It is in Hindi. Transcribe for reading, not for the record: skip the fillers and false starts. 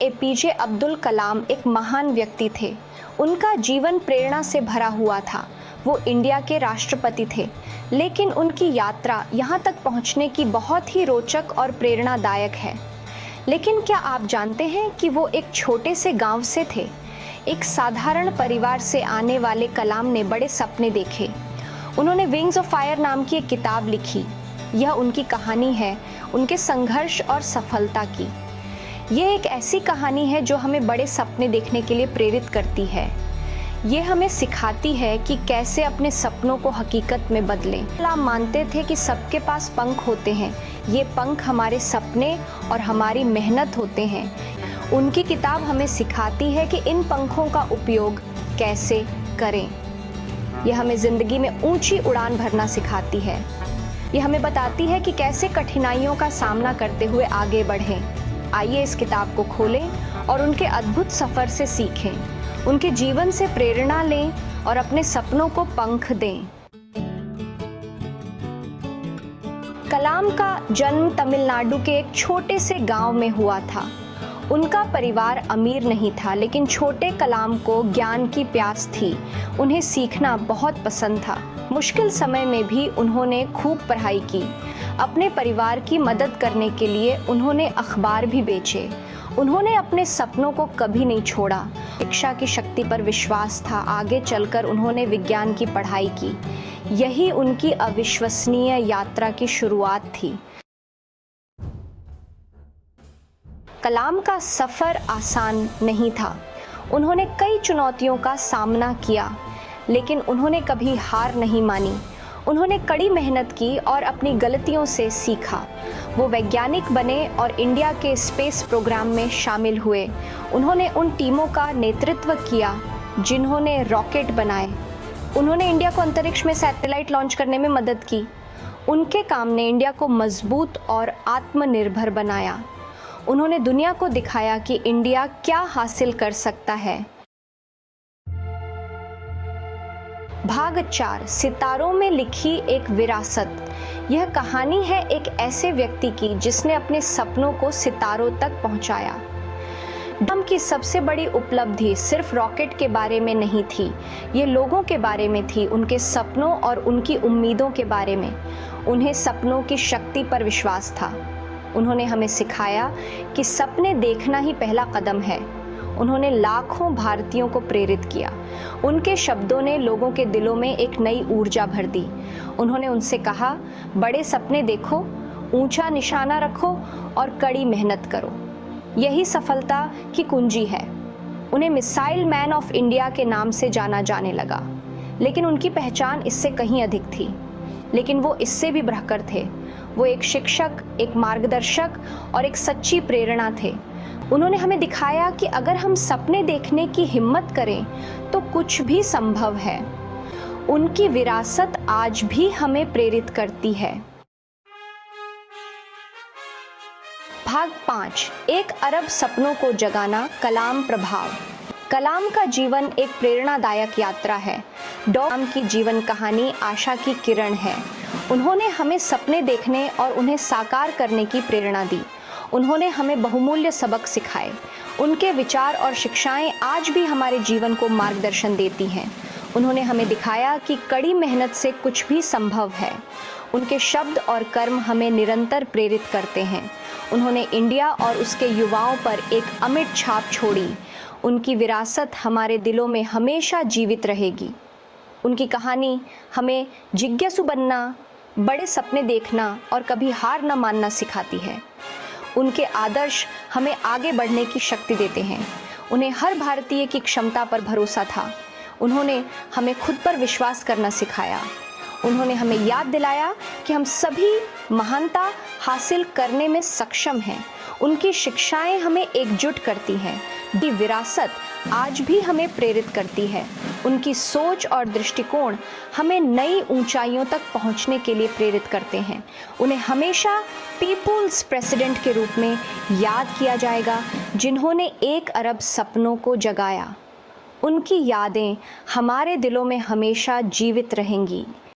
एपीजे अब्दुल कलाम एक महान व्यक्ति थे। उनका जीवन प्रेरणा से भरा हुआ था। वो इंडिया के राष्ट्रपति थे, लेकिन उनकी यात्रा यहाँ तक पहुँचने की बहुत ही रोचक और प्रेरणादायक है। लेकिन क्या आप जानते हैं कि वो एक छोटे से गांव से थे? एक साधारण परिवार से आने वाले कलाम ने बड़े सपने देखे। उन्होंने विंग्स ऑफ फायर नाम की एक किताब लिखी। यह उनकी कहानी है, उनके संघर्ष और सफलता की। यह एक ऐसी कहानी है जो हमें बड़े सपने देखने के लिए प्रेरित करती है। ये हमें सिखाती है कि कैसे अपने सपनों को हकीकत में बदलें। कलाम मानते थे कि सबके पास पंख होते हैं। ये पंख हमारे सपने और हमारी मेहनत होते हैं। उनकी किताब हमें सिखाती है कि इन पंखों का उपयोग कैसे करें। यह हमें ज़िंदगी में ऊंची उड़ान भरना सिखाती है। यह हमें बताती है कि कैसे कठिनाइयों का सामना करते हुए आगे बढ़ें। आइए इस किताब को खोलें और उनके अद्भुत सफ़र से सीखें। उनके जीवन से प्रेरणा लें और अपने सपनों को पंख दें। कलाम का जन्म तमिलनाडु के एक छोटे से गांव में हुआ था। उनका परिवार अमीर नहीं था, लेकिन छोटे कलाम को ज्ञान की प्यास थी। उन्हें सीखना बहुत पसंद था। मुश्किल समय में भी उन्होंने खूब पढ़ाई की। अपने परिवार की मदद करने के लिए उन्होंने अखबार भी बेचे। उन्होंने अपने सपनों को कभी नहीं छोड़ा। शिक्षा की शक्ति पर विश्वास था। आगे चलकर उन्होंने विज्ञान की पढ़ाई की। यही उनकी अविश्वसनीय यात्रा की शुरुआत थी। कलाम का सफ़र आसान नहीं था। उन्होंने कई चुनौतियों का सामना किया, लेकिन उन्होंने कभी हार नहीं मानी। उन्होंने कड़ी मेहनत की और अपनी गलतियों से सीखा। वो वैज्ञानिक बने और इंडिया के स्पेस प्रोग्राम में शामिल हुए। उन्होंने उन टीमों का नेतृत्व किया जिन्होंने रॉकेट बनाए। उन्होंने इंडिया को अंतरिक्ष में सैटेलाइट लॉन्च करने में मदद की। उनके काम ने इंडिया को मजबूत और आत्मनिर्भर बनाया। उन्होंने दुनिया को दिखाया कि इंडिया क्या हासिल कर सकता है। भाग 4, सितारों में लिखी एक विरासत। यह कहानी है एक ऐसे व्यक्ति की जिसने अपने सपनों को सितारों तक पहुंचाया। कलाम की सबसे बड़ी उपलब्धि सिर्फ रॉकेट के बारे में नहीं थी, ये लोगों के बारे में थी, उनके सपनों और उनकी उम्मीदों के बारे में। उन्हें सपनों की शक्ति पर विश्वास था। उन्होंने हमें सिखाया कि सपने देखना ही पहला कदम है। उन्होंने लाखों भारतीयों को प्रेरित किया। उनके शब्दों ने लोगों के दिलों में एक नई ऊर्जा भर दी। उन्होंने उनसे कहा, बड़े सपने देखो, ऊंचा निशाना रखो और कड़ी मेहनत करो। यही सफलता की कुंजी है। उन्हें मिसाइल मैन ऑफ इंडिया के नाम से जाना जाने लगा, लेकिन उनकी पहचान इससे कहीं अधिक थी। लेकिन वो इससे भी बढ़कर थे। वो एक शिक्षक, एक मार्गदर्शक और एक सच्ची प्रेरणा थे। उन्होंने हमें दिखाया कि अगर हम सपने देखने की हिम्मत करें तो कुछ भी संभव है। उनकी विरासत आज भी हमें प्रेरित करती है। भाग 5, 1 अरब सपनों को जगाना, कलाम प्रभाव। कलाम का जीवन एक प्रेरणादायक यात्रा है। कलाम की जीवन कहानी आशा की किरण है। उन्होंने हमें सपने देखने और उन्हें साकार करने की प्रेरणा दी। उन्होंने हमें बहुमूल्य सबक सिखाए। उनके विचार और शिक्षाएं आज भी हमारे जीवन को मार्गदर्शन देती हैं। उन्होंने हमें दिखाया कि कड़ी मेहनत से कुछ भी संभव है। उनके शब्द और कर्म हमें निरंतर प्रेरित करते हैं। उन्होंने इंडिया और उसके युवाओं पर एक अमिट छाप छोड़ी। उनकी विरासत हमारे दिलों में हमेशा जीवित रहेगी। उनकी कहानी हमें जिज्ञासु बनना, बड़े सपने देखना और कभी हार न मानना सिखाती है। उनके आदर्श हमें आगे बढ़ने की शक्ति देते हैं। उन्हें हर भारतीय की क्षमता पर भरोसा था। उन्होंने हमें खुद पर विश्वास करना सिखाया। उन्होंने हमें याद दिलाया कि हम सभी महानता हासिल करने में सक्षम हैं। उनकी शिक्षाएं हमें एकजुट करती हैं। उनकी विरासत आज भी हमें प्रेरित करती है। उनकी सोच और दृष्टिकोण हमें नई ऊंचाइयों तक पहुंचने के लिए प्रेरित करते हैं। उन्हें हमेशा पीपुल्स प्रेसिडेंट के रूप में याद किया जाएगा, जिन्होंने 1 अरब सपनों को जगाया। उनकी यादें हमारे दिलों में हमेशा जीवित रहेंगी।